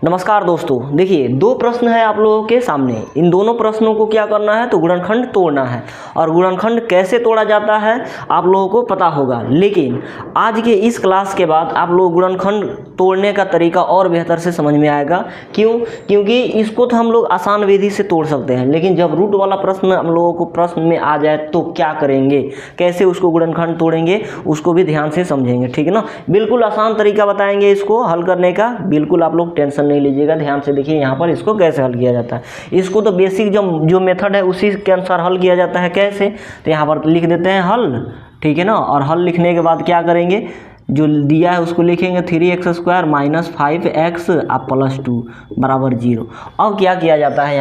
नमस्कार दोस्तों, देखिए दो प्रश्न है आप लोगों के सामने। इन दोनों प्रश्नों को क्या करना है तो गुणनखंड तोड़ना है। और गुणनखंड कैसे तोड़ा जाता है आप लोगों को पता होगा, लेकिन आज के इस क्लास के बाद आप लोग गुणनखंड तोड़ने का तरीका और बेहतर से समझ में आएगा। क्यों? क्योंकि इसको तो हम लोग आसान विधि से तोड़ सकते हैं, लेकिन जब रूट वाला प्रश्न हम लोगों को प्रश्न में आ जाए तो क्या करेंगे, कैसे उसको गुणनखंड तोड़ेंगे, उसको भी ध्यान से समझेंगे। ठीक है ना? बिल्कुल आसान तरीका बताएंगे इसको हल करने का। बिल्कुल आप लोग टेंशन नहीं लीजिएगा, ध्यान से देखिए यहाँ पर इसको कैसे हल किया जाता है। इसको तो बेसिक जो मेथड है उसी के अनुसार हल किया जाता है। कैसे? तो यहाँ पर लिख देते हैं हल। ठीक है ना? और हल लिखने के बाद क्या करेंगे, जो दिया है उसको लिखेंगे 3x² - 5x +2 बराबर 0। अब क्या किया जाता है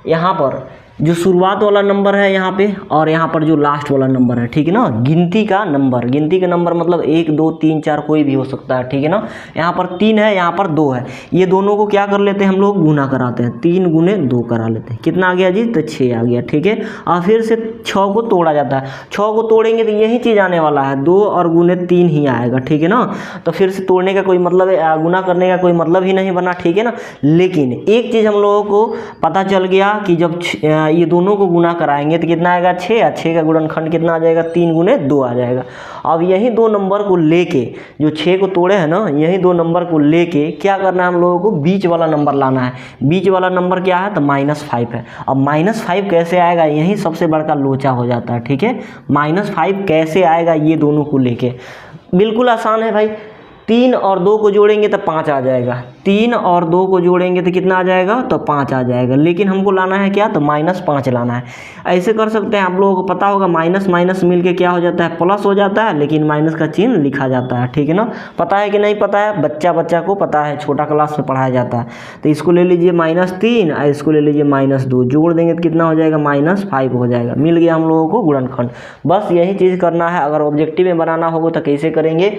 यहाँ पर जो शुरुआत वाला नंबर है यहाँ पे, और यहाँ पर जो लास्ट वाला नंबर है, ठीक है ना, गिनती का नंबर मतलब 1 2 3 4 कोई भी हो सकता है। ठीक है ना? यहाँ पर 3 है, यहाँ पर 2 है, ये दोनों को क्या कर लेते हैं हम लोग, गुना कराते हैं। 3 × 2 करा लेते हैं। कितना आ गया जी? तो 6 आ गया। ठीक है? और फिर से 6 को तोड़ा जाता है। 6 को तोड़ेंगे तो यही चीज़ आने वाला है, 2 और गुने 3 ही आएगा। ठीक है ना? तो फिर से तोड़ने का कोई मतलब, गुना करने का कोई मतलब ही नहीं बना। ठीक है ना? लेकिन एक चीज़ हम लोगों को पता चल गया कि जब ये दोनों को गुना कराएंगे तो कितना आएगा, 6। 6 का गुणनखंड कितना आ जाएगा, 3 × 2 आ जाएगा। अब यही दो नंबर को लेके, जो 6 को तोड़े हैं ना, यही दो नंबर को लेके क्या करना है हम लोगों को, बीच वाला नंबर लाना है। बीच वाला नंबर क्या है तो -5 है। अब -5 कैसे आएगा, यही सबसे बड़का लोचा हो जाता है। ठीक है? -5 कैसे आएगा ये दोनों को लेके, बिल्कुल आसान है भाई। 3 और 2 को जोड़ेंगे तो 5 आ जाएगा। 3 और 2 को जोड़ेंगे तो कितना आ जाएगा, तो 5 आ जाएगा। लेकिन हमको लाना है क्या, तो -5 लाना है। ऐसे कर सकते हैं, आप लोगों को पता होगा माइनस माइनस मिल के क्या हो जाता है, प्लस हो जाता है, लेकिन माइनस का चिन्ह लिखा जाता है। ठीक है ना? पता है कि नहीं पता है? बच्चा को पता है, छोटा क्लास में पढ़ाया जाता है। तो इसको ले लीजिए -3 और इसको ले लीजिए -2, जोड़ देंगे तो कितना हो जाएगा, -5 हो जाएगा। मिल गया हम लोगों को गुणनखंड। बस यही चीज़ करना है। अगर ऑब्जेक्टिव में बनाना होगा तो कैसे करेंगे,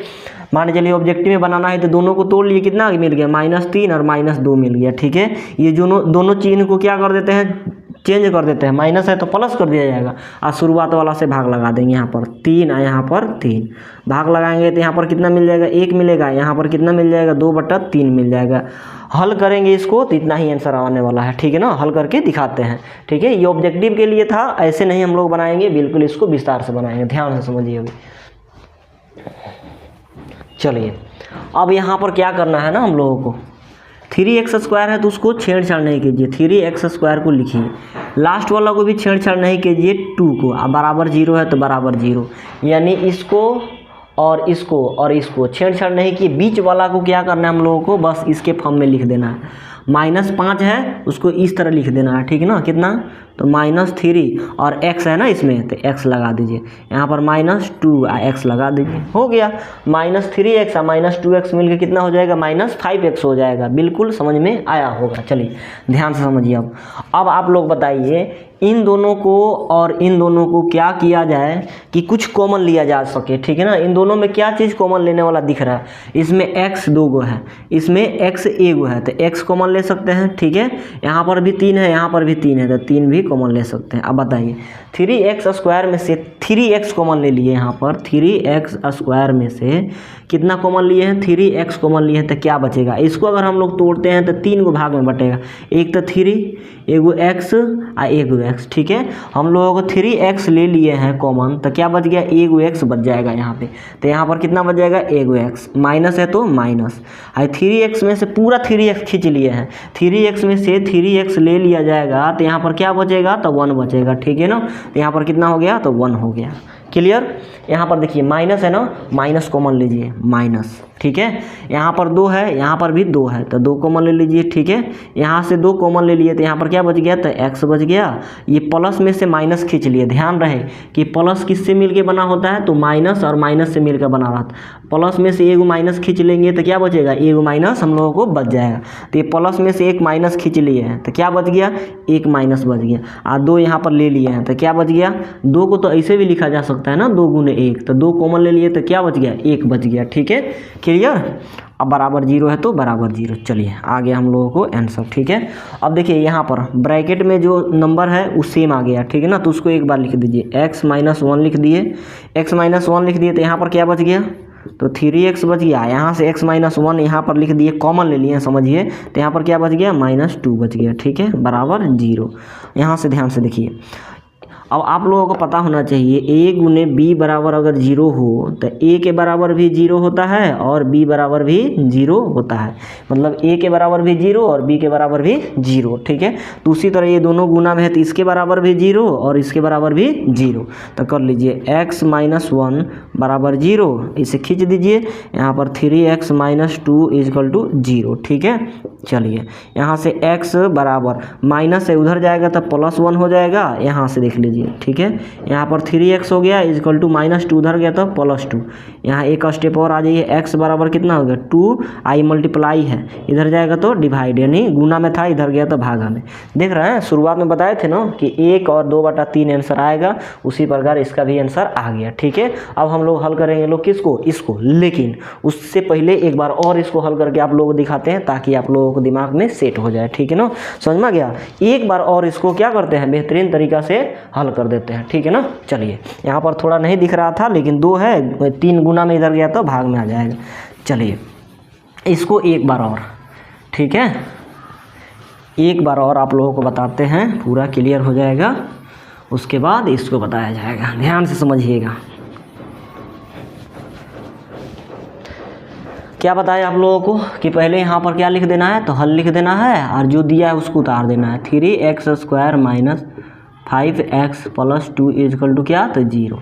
मान चलिए ऑब्जेक्टिव में बनाना है तो दोनों को तोड़ लिए, कितना मिल गया, -3 और -2 मिल गया। ठीक है? ये दोनों चिन्ह को क्या कर देते हैं, चेंज कर देते हैं। माइनस है तो प्लस कर दिया जाएगा और शुरुआत वाला से भाग लगा देंगे। यहाँ पर 3 और यहाँ पर 3 भाग लगाएंगे तो यहाँ पर कितना मिल जाएगा, 1 मिलेगा। यहाँ पर कितना मिल जाएगा, 2/3 मिल जाएगा। हल करेंगे इसको तो इतना ही आंसर आने वाला है। ठीक है ना? हल करके दिखाते हैं। ठीक है? ये ऑब्जेक्टिव के लिए था, ऐसे नहीं हम लोग बनाएंगे, बिल्कुल इसको विस्तार से बनाएंगे। ध्यान से समझिए अभी। चलिए अब यहाँ पर क्या करना है ना हम लोगों को, 3x² है तो उसको छेड़छाड़ नहीं कीजिए, 3x² को लिखिए। लास्ट वाला को भी छेड़छाड़ नहीं कीजिए, 2 को। अब बराबर 0 है तो बराबर 0, यानी इसको और इसको छेड़छाड़ नहीं किए। बीच वाला को क्या करना है हम लोगों को, बस इसके फॉर्म में लिख देना है। -5 है उसको इस तरह लिख देना है। ठीक है ना? कितना, तो -3 और x है ना इसमें, तो x लगा दीजिए। यहाँ पर -2 x लगा दीजिए, हो गया। -3x और -2x मिलकर कितना हो जाएगा, -5x हो जाएगा। बिल्कुल समझ में आया होगा। चलिए ध्यान से समझिए। अब आप लोग बताइए, इन दोनों को और इन दोनों को क्या किया जाए कि कुछ कॉमन लिया जा सके। ठीक है ना? इन दोनों में क्या चीज़ कॉमन लेने वाला दिख रहा है, इसमें x 2 गो है, इसमें x 1 गो है, तो x कॉमन ले सकते हैं। ठीक है? यहाँ पर भी 3 है, यहाँ पर भी 3 है, तो 3 भी कॉमन ले सकते हैं। अब बताइए, 3x² में से 3x कॉमन ले लिए। यहाँ पर 3x² में से कितना कॉमन लिए हैं, 3x कॉमन लिए हैं, तो क्या बचेगा। इसको अगर हम लोग तोड़ते हैं तो 3 गो भाग में बटेगा। एक तो 3, एगो x और एगो x। ठीक है? हम लोगों को 3x ले लिए हैं कॉमन, तो क्या बच गया, एगो x बच जाएगा यहाँ पे। तो यहाँ पर कितना बच जाएगा, एगो x। माइनस है तो माइनस, 3x में से पूरा 3x खींच लिए हैं, 3x में से 3x ले लिया जाएगा तो यहाँ पर क्या बचेगा, तो 1 बचेगा। ठीक है ना? तो यहाँ पर कितना हो गया, तो 1 हो गया। क्लियर? यहाँ पर देखिए माइनस है ना, माइनस कॉमन लीजिए, माइनस। ठीक है? यहाँ पर 2 है, यहाँ पर भी 2 है, तो 2 कॉमन ले लीजिए। ठीक है? यहाँ से 2 कॉमन ले लिए तो यहाँ पर क्या बच गया, तो x बच गया। ये प्लस में से माइनस खींच लिए। ध्यान रहे कि प्लस किससे मिलके बना होता है, तो माइनस और माइनस से मिलकर बना रहा था। प्लस में से एगो माइनस खींच लेंगे तो क्या बचेगा, एगो माइनस हम लोगों को बच जाएगा। तो ये प्लस में से एक माइनस खींच लिए हैं तो क्या बच गया, एक माइनस बच गया। और 2 यहाँ पर ले लिए हैं तो क्या बच गया, 2 को तो ऐसे भी लिखा जा सकता है ना, 2 × 1, तो 2 कॉमन ले लिए तो क्या बच गया, 1 बच गया। ठीक है? क्लियर? अब बराबर 0 है तो बराबर 0। चलिए आगे हम लोगों को आंसर। ठीक है? अब देखिए यहाँ पर ब्रैकेट में जो नंबर है वो सेम आ गया। ठीक है ना? तो उसको एक बार लिख दीजिए, x - 1 लिख दिए, x - 1 लिख दिए तो यहाँ पर क्या बच गया, तो 3x बच गया। यहाँ से x माइनस 1 यहाँ पर लिख दिए, कॉमन ले लिए समझिए, तो यहाँ पर क्या बच गया -2 बच गया, ठीक है, बराबर 0। यहाँ से ध्यान से देखिए, अब आप लोगों को पता होना चाहिए a गुने b बराबर अगर 0 हो तो a के बराबर भी 0 होता है और b बराबर भी 0 होता है, मतलब a के बराबर भी 0 और b के बराबर भी 0, ठीक है। तो उसी तरह ये दोनों गुना में है तो इसके बराबर भी 0 और इसके बराबर भी 0, तो कर लीजिए x माइनस 1 बराबर 0, इसे खींच दीजिए, यहाँ पर 3x माइनस 2 इजकल टू 0, ठीक है। चलिए यहाँ से x बराबर माइनस से उधर जाएगा तो +1 हो जाएगा, यहाँ से देख लीजिए, ठीक है। यहाँ पर 3x हो गया इजकल टू -2 उधर गया तो +2, यहाँ एक स्टेप और आ जाइए, x बराबर कितना हो गया 2, i मल्टीप्लाई है, इधर जाएगा तो डिवाइड, यानी गुना में था इधर गया तो भागा में। देख रहे हैं शुरुआत में बताए थे ना कि 1 और 2/3 आंसर आएगा, उसी प्रकार इसका भी आंसर आ गया, ठीक है। अब हम लोग हल करेंगे लोग किसको, इसको, लेकिन उससे पहले एक बार और इसको हल करके आप लोगों को दिखाते हैं ताकि आप लोगों को दिमाग में सेट हो जाए, ठीक है ना, समझ में गया। एक बार और इसको क्या करते हैं, बेहतरीन तरीका से हल कर देते हैं, ठीक है ना। चलिए यहाँ पर थोड़ा नहीं दिख रहा था लेकिन 2 है, 3 गुना में इधर गया तो भाग में आ जाएगा। चलिए इसको एक बार और, ठीक है, एक बार और आप लोगों को बताते हैं, पूरा क्लियर हो जाएगा, उसके बाद इसको बताया जाएगा, ध्यान से समझिएगा। क्या बताया आप लोगों को कि पहले यहाँ पर क्या लिख देना है, तो हल लिख देना है और जो दिया है उसको उतार देना है, 3x² minus 5x plus 2 is equal to क्या, तो 0।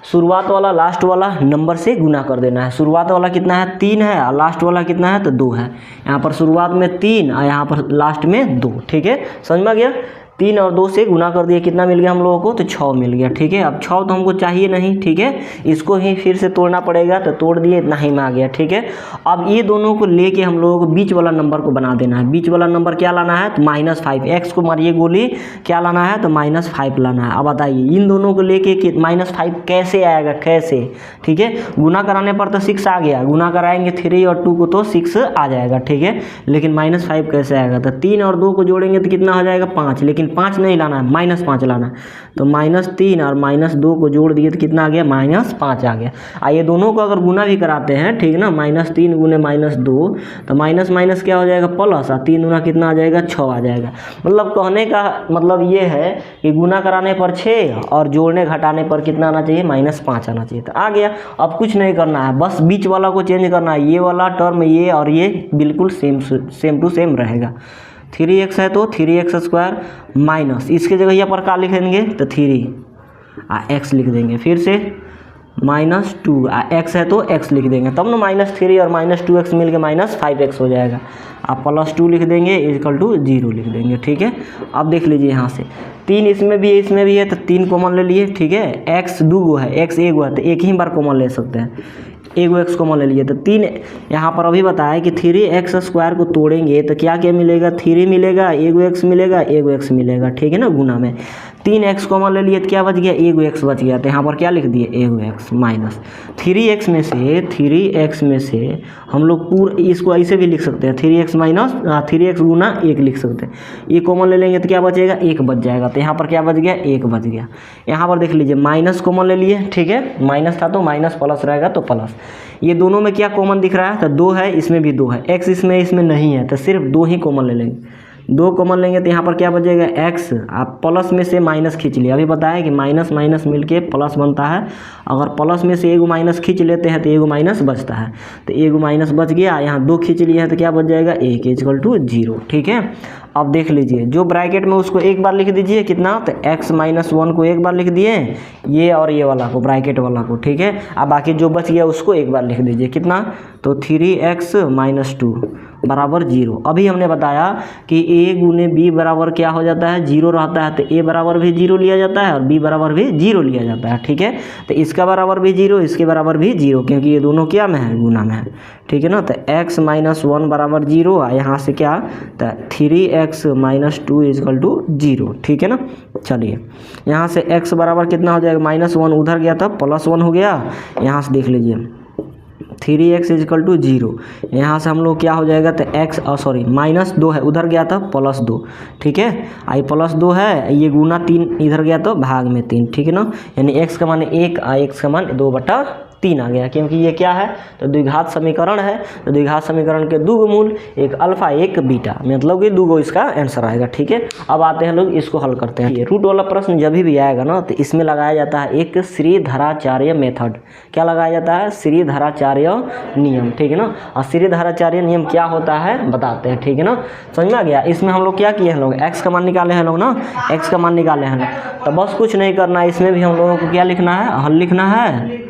शुरुआत वाला लास्ट वाला नंबर से गुना कर देना है। शुरुआत वाला कितना है 3 है और लास्ट वाला कितना है तो 2 है। यहाँ पर शुरुआत में 3 और यहाँ पर लास्ट में 2, ठीक है, समझ में आ गया। 3 और 2 से गुना कर दिया, कितना मिल गया हम लोगों को, तो 6 मिल गया, ठीक है। अब 6 तो हमको चाहिए नहीं, ठीक है, इसको ही फिर से तोड़ना पड़ेगा, तो तोड़ दिए, इतना ही में आ गया, ठीक है। अब ये दोनों को लेके हम लोगों को बीच वाला नंबर को बना देना है। बीच वाला नंबर क्या लाना है, तो -5, x को मारिए गोली, क्या लाना है तो -5 लाना है। अब बताइए इन दोनों को लेके कि -5 कैसे आएगा, कैसे, ठीक है। गुना कराने पर तो 6 आ गया, गुना कराएंगे 3 और 2 को तो 6 आ जाएगा, ठीक है, लेकिन -5 कैसे आएगा, तो 3 और 2 को जोड़ेंगे तो कितना हो जाएगा 5, लेकिन 5 नहीं लाना है, -5 लाना है। तो -3 और -2 को जोड़ दिए तो कितना आ गया, -5 आ गया। आइए दोनों को अगर गुना भी कराते हैं, ठीक है ना, -3 गुने -2 तो माइनस माइनस क्या हो जाएगा प्लस, और 3 गुना कितना आ जाएगा 6 आ जाएगा। मतलब कहने का मतलब ये है कि गुना कराने पर 6 और जोड़ने घटाने पर कितना आना चाहिए, -5 आना चाहिए, तो आ गया। अब कुछ नहीं करना है, बस बीच वाला को चेंज करना है, ये वाला टर्म ये और ये बिल्कुल सेम टू सेम रहेगा। 3x है तो 3x² माइनस, इसके जगह यहाँ पर क्या लिख देंगे तो 3 x लिख देंगे, फिर से -2 x है तो x लिख देंगे, तब ना -3 और -2x मिल के -5x हो जाएगा। आप +2 लिख देंगे इक्वल टू 0 लिख देंगे, ठीक है। अब देख लीजिए यहाँ से 3 इसमें भी है इसमें भी है, तो 3 कॉमन ले लिए, ठीक है। x 2 गो है, x 1 गो है, तो एक ही बार कॉमन ले सकते हैं, एगो x कॉमन ले लिए, तो 3 यहाँ पर अभी बताया कि 3x² को तोड़ेंगे तो क्या क्या मिलेगा, 3 मिलेगा, एगो x मिलेगा, एगो x मिलेगा, ठीक है ना। गुना में 3x कॉमन ले लिए तो क्या बच गया, एगो x बच गया, तो यहाँ पर क्या लिख दिए एगो x माइनस 3x में से हम लोग पूरा इसको ऐसे भी लिख सकते हैं, 3x माइनस 3x गुना 1 लिख सकते हैं। ये कॉमन ले लेंगे तो क्या बचेगा, 1 बच जाएगा, तो यहाँ पर क्या बच गया, 1 बच गया। यहाँ पर देख लीजिए माइनस कॉमन ले लिए, ठीक है, माइनस था तो माइनस प्लस रहेगा तो प्लस। ये दोनों में क्या कॉमन दिख रहा है, तो 2 है, इसमें भी 2 है, x इसमें नहीं है, तो सिर्फ 2 ही कॉमन ले लेंगे। 2 कॉमन लेंगे तो यहाँ पर क्या बचेगा x, आप प्लस में से माइनस खींच लिया, अभी बताया कि माइनस माइनस मिलके प्लस बनता है। अगर प्लस में से एगो माइनस खींच लेते हैं तो एगो माइनस बचता है, तो एगो माइनस बच गया, यहाँ 2 खींच लिए हैं तो क्या बच जाएगा 1 इक्वल टू 0, ठीक है। अब देख लीजिए जो ब्रैकेट में उसको एक बार लिख दीजिए, कितना, तो x - 1 को एक बार लिख दिए, ये और ये वाला को, ब्रैकेट वाला को, ठीक है। अब बाकी जो बच गया उसको एक बार लिख दीजिए, कितना, तो 3x - 2 बराबर 0। अभी हमने बताया कि a गुने b बराबर क्या हो जाता है, 0 रहता है, तो a बराबर भी 0 लिया जाता है और b बराबर भी 0 लिया जाता है, ठीक है। तो इसका बराबर भी 0, इसके बराबर भी 0, क्योंकि ये दोनों क्या में है, गुना में है, ठीक है ना। तो x - 1 बराबर 0, यहाँ से क्या, तो 3x - 2 इक्वल टू 0, ठीक है ना। चलिए यहाँ से x बराबर कितना हो जाएगा, -1 उधर गया था +1 हो गया, यहाँ से देख लीजिए 3x इक्वल टू 0, यहाँ से हम लोग क्या हो जाएगा, तो -2 है, उधर गया था +2, ठीक है। आई +2 है, ये गुना 3 इधर गया तो भाग में 3, ठीक है ना, यानी x का मान 1 और x का मान 2/3, 3 आ गया, क्योंकि ये क्या है तो द्विघात समीकरण है। तो द्विघात समीकरण के दो मूल, एक अल्फा एक बीटा, मतलब कि 2 इसका आंसर आएगा। ठीक है, अब आते हैं लोग इसको हल करते हैं। ये रूट वाला प्रश्न जब भी आएगा ना तो इसमें लगाया जाता है एक श्रीधराचार्य मेथड। क्या लगाया जाता है? श्रीधराचार्य नियम। ठीक है ना, और श्रीधराचार्य नियम क्या होता है बताते हैं। ठीक है ना, समझ में आ गया। इसमें हम लोग क्या किए हैं लोग, एक्स का मान निकाले हैं लोग ना, एक्स का मान निकाले हैं। तो बस कुछ नहीं करना है, इसमें भी हम लोगों को क्या लिखना है, हल लिखना है,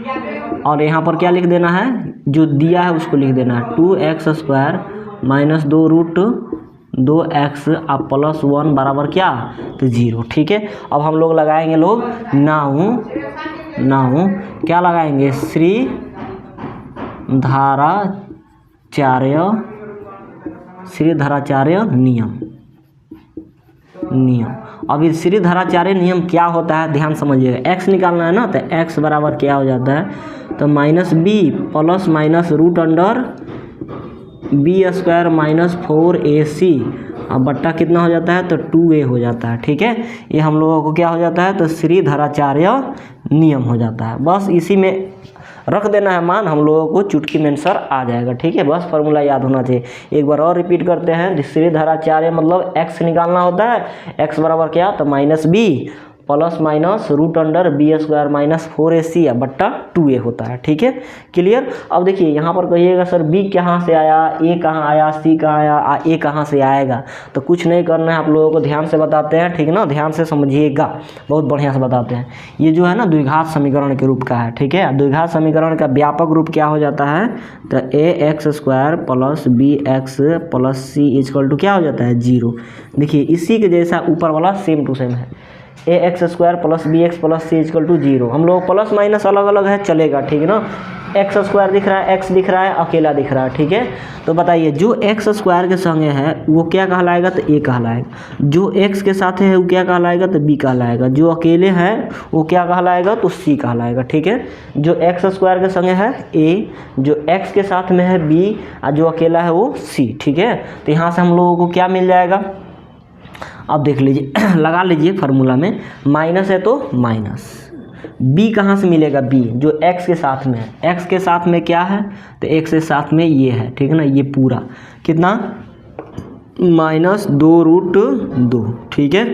और यहाँ पर क्या लिख देना है, जो दिया है उसको लिख देना है। 2x² माइनस 2 रूट 2x अब +1 बराबर क्या, तो 0। ठीक है, अब हम लोग लगाएंगे लोग नाउ क्या लगाएंगे, श्रीधराचार्य नियम। अब इस श्रीधराचार्य नियम क्या होता है ध्यान समझिएगा। x निकालना है ना, तो x बराबर क्या हो जाता है, तो -b plus minus root under b² minus 4ac अब बट्टा कितना हो जाता है, तो 2a हो जाता है। ठीक है, ये हम लोगों को क्या हो जाता है, तो श्रीधराचार्य नियम हो जाता है। बस इसी में रख देना है मान, हम लोगों को चुटकी में आंसर आ जाएगा। ठीक है, बस फार्मूला याद होना चाहिए। एक बार और रिपीट करते हैं। श्रीधराचार्य मतलब x निकालना होता है, x बराबर क्या, तो -b plus minus root under b² minus 4ac बट्टा 2a होता है। ठीक है, क्लियर। अब देखिए यहाँ पर कहिएगा सर b कहाँ से आया, a कहाँ आया, c कहाँ आया, a कहाँ से आएगा। तो कुछ नहीं करना है, आप लोगों को ध्यान से बताते हैं। ठीक है ना, ध्यान से समझिएगा, बहुत बढ़िया से बताते हैं। ये जो है ना द्विघात समीकरण के रूप का है। ठीक है, द्विघात समीकरण का व्यापक रूप क्या हो जाता है, तो ax² plus bx plus c equal to क्या हो जाता है, 0। देखिए इसी के जैसा ऊपर वाला सेम टू सेम है, ax² plus bx plus c equal to 0। हम लोग प्लस माइनस अलग अलग है चलेगा। ठीक है ना, x² दिख रहा है, x दिख रहा है, अकेला दिख रहा है। ठीक है, तो बताइए जो x² के संगे है वो क्या कहलाएगा, तो a कहलाएगा। जो x के साथ है वो क्या कहलाएगा, तो b कहलाएगा। जो अकेले है वो क्या कहलाएगा, तो c कहलाएगा। ठीक है, जो x² के संगे है a, जो x के साथ में है b, और जो अकेला है वो c। ठीक है, तो यहाँ से हम लोगों को क्या मिल जाएगा, अब देख लीजिए लगा लीजिए फार्मूला में, माइनस है तो माइनस, b कहाँ से मिलेगा, b जो x के साथ में है, x के साथ में क्या है, तो x के साथ में ये है। ठीक है ना, ये पूरा कितना, -2 रूट 2। ठीक है,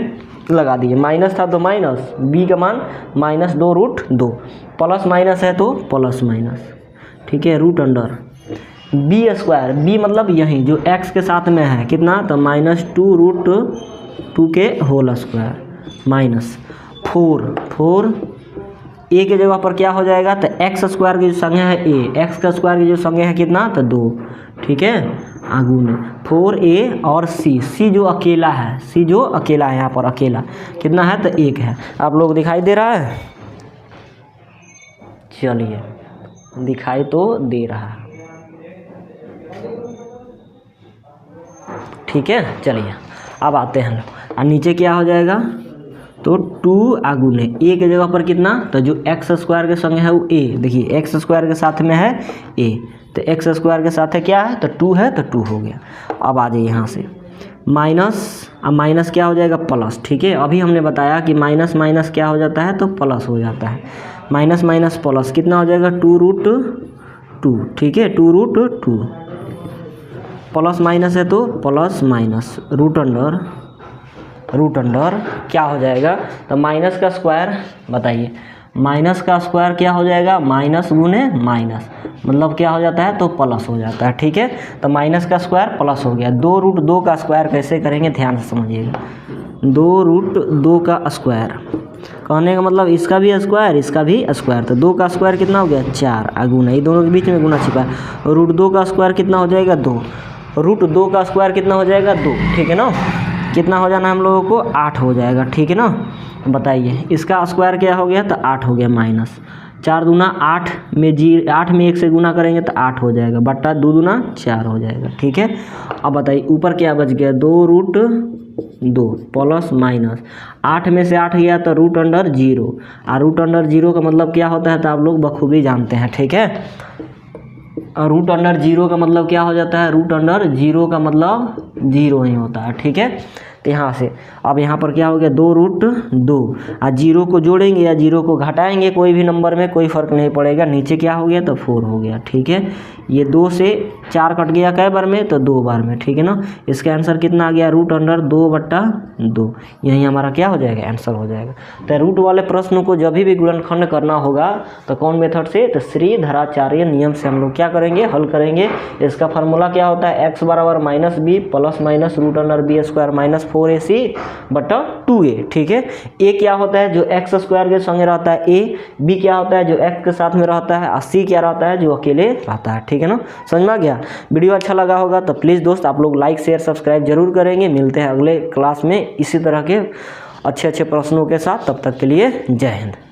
लगा दिए, माइनस था तो माइनस, b का मान -2 रूट 2, प्लस माइनस है तो प्लस माइनस। ठीक है, रूट अंडर b² b मतलब यही जो x के साथ में है कितना, तो -2 रूट 2 के होल स्क्वायर माइनस 4 a के जगह पर क्या हो जाएगा, तो x² की जो संख्या है a, x का स्क्वायर की जो संख्या है कितना, तो 2। ठीक है, आगू में 4a और c जो अकेला है, c जो अकेला है यहाँ पर अकेला कितना है, तो 1 है। आप लोग दिखाई दे रहा है, चलिए दिखाई तो दे रहा है। ठीक है, चलिए अब आते हैं और नीचे क्या हो जाएगा, तो 2 आगू में a के जगह पर कितना, तो जो x² के संग है वो a, देखिए x² के साथ में है a, तो x² के साथ है क्या है, तो 2 है, तो 2 हो गया। अब आ जाइए यहाँ से माइनस, अब माइनस क्या हो जाएगा, प्लस। ठीक है, अभी हमने बताया कि माइनस माइनस क्या हो जाता है, तो प्लस हो जाता है। माइनस माइनस प्लस कितना हो जाएगा, 2 रूट 2। ठीक है, 2 रूट 2, प्लस माइनस है तो प्लस माइनस, रूट अंडर क्या हो जाएगा, तो माइनस का स्क्वायर, बताइए माइनस का स्क्वायर क्या हो जाएगा, माइनस गुने माइनस, मतलब क्या हो जाता है, तो प्लस हो जाता है। ठीक है, तो माइनस का स्क्वायर प्लस हो गया। 2 रूट 2 का स्क्वायर कैसे करेंगे ध्यान से समझिएगा। 2 रूट 2 का स्क्वायर कहने का मतलब इसका भी स्क्वायर, इसका भी स्क्वायर, तो 2 का स्क्वायर कितना हो गया, 4 आगुना, ये दोनों के बीच में गुना छिपा है। रूट 2 का स्क्वायर कितना हो जाएगा, 2। रूट 2 का स्क्वायर कितना हो जाएगा, 2। ठीक है ना, कितना हो जाना हम लोगों को, 8 हो जाएगा। ठीक है ना, बताइए इसका स्क्वायर क्या हो गया, तो 8 हो गया माइनस 4 दूना 8 में 8 में 1 से गुना करेंगे तो 8 हो जाएगा, बट्टा 2 दूना 4 हो जाएगा। ठीक है, अब बताइए ऊपर क्या बच गया, 2 रूट 2 प्लस माइनस 8 में से 8 गया तो रूट अंडर 0, और रूट अंडर 0 का मतलब क्या होता है, तो आप लोग बखूबी जानते हैं। ठीक है, और रूट अंडर 0 का मतलब क्या हो जाता है, रूट अंडर 0 का मतलब 0 ही होता है। ठीक है, तो तो यहाँ से अब यहाँ पर क्या हो गया 2√2 और 0 को जोड़ेंगे या 0 को घटाएंगे कोई भी नंबर में कोई फ़र्क नहीं पड़ेगा, नीचे क्या हो गया तो 4 हो गया। ठीक है, ये 2 से 4 कट गया कै बार में तो 2 बार में। ठीक है ना, इसका आंसर कितना आ गया √2/2, यही हमारा क्या हो जाएगा आंसर हो जाएगा। तो रूट वाले प्रश्न को जब भी गुणनखंड करना होगा तो कौन मेथड से, तो श्रीधराचार्य नियम से हम लोग क्या करेंगे, हल करेंगे। इसका फार्मूला क्या होता है, x बराबर -b plus minus √b² -4ac/2a। ठीक है, a क्या होता है जो x² के संगे रहता है a, b क्या होता है जो x के साथ में रहता है और c क्या रहता है जो अकेले रहता है। ठीक है ना, समझ में आ गया। वीडियो अच्छा लगा होगा तो प्लीज़ दोस्त आप लोग लाइक शेयर सब्सक्राइब जरूर करेंगे। मिलते हैं अगले क्लास में इसी तरह के अच्छे प्रश्नों के साथ, तब तक के लिए जय हिंद।